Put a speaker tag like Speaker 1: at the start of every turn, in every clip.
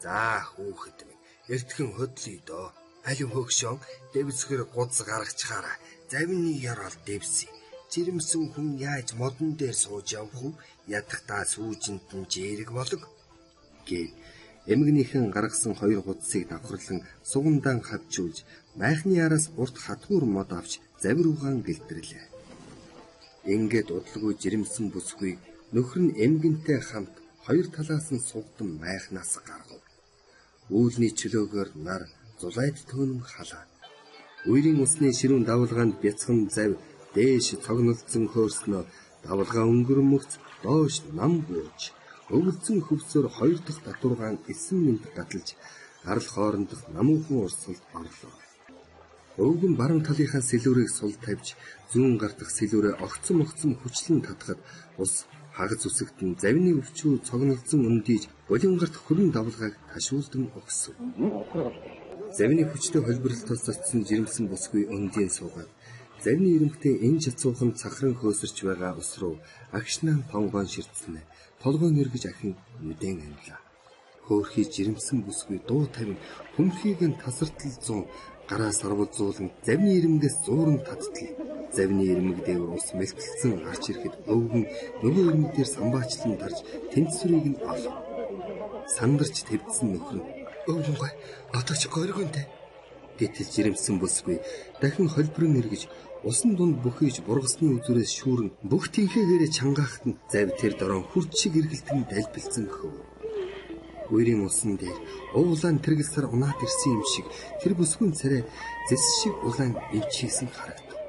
Speaker 1: За хүүхэд минь эртхэн хөдлөе дөө. Алив хөгшөн дэвсгэр гуз гаргачхаараа завны ярал дэвсэ. Жирэмсэн хүн яаж модон дээр сууж явах вэ? Ядахтаа сүүжинд нь жээрэг болог гэв. Эмгэнийхэн гаргасан 2 гудсыг давхарлан сугандаан хавчуулж майхны араас урт хатгуур мод авч завируугаан гэлтэрлээ. Ингээд удалгүй жирэмсэн бүсгүй нөхөр нь эмгэнтэй хамт 2 талаас нь сугдан майхнаас гаргав. Үүлний чөлөөгөр нар зулайд төөнөн халаа. Үерийн усны ширүүн давалгаанд бяцхан зав дээш цогнолцсон хөөрснөө давалгаа өнгөрмөгц доош нам бууж өвөлцөн хөвсөөр 2 дахь татваргаан 9 минут гаталж гарал хоорондох намуухан урсгалд орлоо. Өвгөн баруун талынхаа сэлүүрийг сул тавьж зүүн гартах сэлүүрээ огцом хүчлэн татхад ус хагас үсэгтэн завны өвчөө цогнолцсон өндийж булингарт хөрөн давалгааг ташуулдан өгсөв. Завны хүчтэй холборлолт тусцсан жирэмсэн бусгүй өндийн суугаад завны ирэмхтэй энэ чацуухан цахран хөөсөрч байгаа ус руу агшнаан тонгоон ширтснэ. Толгойн эргэж ахин нүдэн анлаа. Хөөхий жирэмсэн бүсгүй дуу тавин хүмхийг нь тасартал зун гараа сарвалзуулан завны ирэмгээс зууран таттлаа. Завны ирмэг дээр ус мэлтэлсэн гарч ирэхэд өвгөн нөгөө ирмэг дээр самбаачлан дарж тэнцвэрийг нь олов. Сандарч твдсэн нөхөр нь өвгөн гой одоо ч горигонтэй гэтэл жирэмсэн бүсгүй дахин холборон эргэж усан дунд бүхийж бургасны үзүүрээс шүүрэн бүх тэнхээгээр чангаахт нь зав тэр дорон хурд шиг эргэлтэн дайлбилсан хөв. Үерийн усан дээр уулаан тэргэлсээр унаад ирсэн юм шиг тэр бүсгүйн царай зэс шиг улаан ивчээсэн харагдав.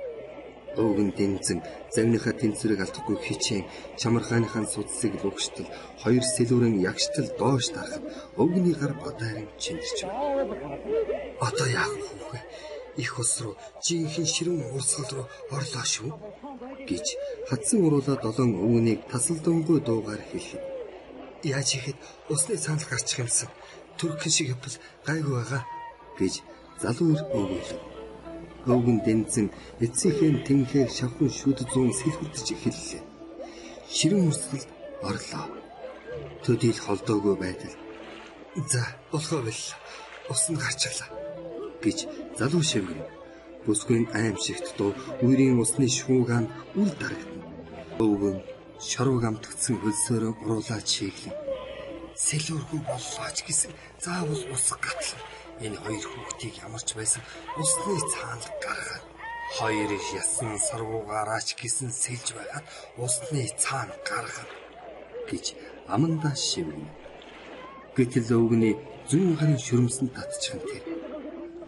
Speaker 1: Өвгөн дэмзэн завныхаа тэнцвэрийг алдахгүй хичээн чамархааныхаа судсыг лугштал 2 сэлүүрэн ягштал доош тарахад өвгөний гар бадаарин чинэрч байна. Одоо яах вэ? Их ус руу жинхэнэ ширүүн урсгал руу орлоо шүү гэж хатсан уруулаа 7 өвгөнийг тасалдангуй дуугаар хэлэв. Яаж ихэд усны санал гарчих юмсан. Түрхэн шиг явбал гайгүй байгаа гэж залуу ир өгөөлөв. Өвгөн дэмзэн эцсийнхээ тэнхээ шавхан шүд зүүн сэлхүрдэж эхэллээ. Ширүүн урсгалд орлоо. Төдийл холдоогүй байтал за болохоо бил ус нь гарчлаа гэж залуу шивгэн бүсгүйн аимшигт дуу үерийн усны шуугаанд үл дарагдана. Өвгөн шорвог амтгдсан хөлсөөрөө уруулаад чиглэн сэлүүргүй боллоо ч гэсэн заавал ус гатлаа. Энэ 2 хүүхдийг ямарч байсан усны цаанд гаргаад 2 ясан сарвуугаараач гисэн сэлж байгаад усны цаанд гаргаад гэж амандаа шивгэн. Гэтэл өвгөний зүүн гарын шүрмсэн татчихсан тэр.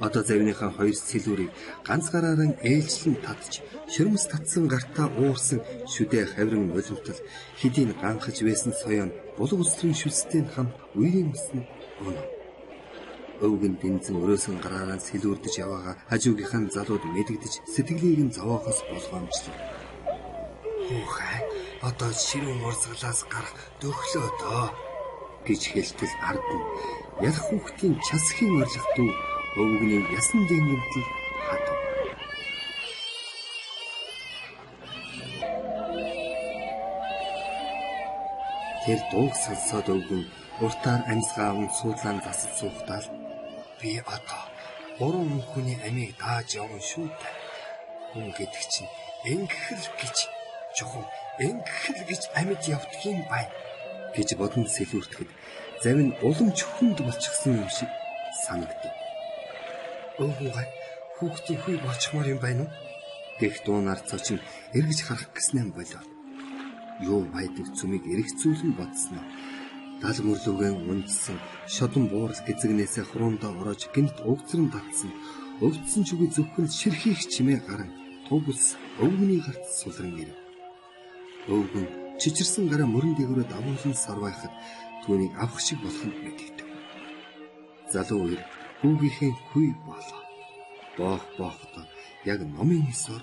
Speaker 1: Одоо завныхаа 2 сэлүүрийг ганц гараараа ээлжлэн татж шүрмс татсан гартаа уурсан шүдэ хаврын нулимтал хэдийн ганхаж байсан соёон булг усрын шүстэй хамт үерийн усны өнө. Өвгөн дэнзэн өрөөсөн гараараа сэлүүрдэж яваага хажуугийнхаа залууд мэдэгдэж сэтгэлийг нь зовоохоос болгоомжлоо. Хүүхай одоо ширүүн урсгалаас гарах дөхлөө дөө гэж хэлтэл ард нь ялах хүүхдийн часхийн орлох дүү өвгөний ясан дэнгэмтэл хатав. Тэр дууг сонсоод өвгөн уртаар амьсгаавн суудлаан засаж суухдаа би одоо 3 хүний амийг дааж явна шүү дээ. Хүн гэдэг чинь ингэхэл гэж чухам ингэхэл гэж амьд явдаг юм байна гэж бодон сэлүүртэхэд зав нь улам чөхөнд болчихсон юм шиг санагдав. Өвгөн хүүхдийн хүй болчихмоор юм байна уу? Гэх дуунаар цочин эргэж харах гэснээр болоо. Юу байдаг цүмийг эргэцүүлэн бодсноо. Дал мөрлөгөө унтсан шодон буурал гэзэгнээсээ хуруундаа ороож гинт угцран татсан өвдсөн чүгүй зөвхөн ширхийх чимээ гарan тугс өвгөний гарт сулран ирэв. Өвгөн чичирсэн гараа мөрөн дээгүүрээ давуулан сарвайхад түүнийг авах шиг болох нь мэдэгдэв. Залуу үер хүүгийнхээ хүй болоо. Бохдоо яг номын нисоор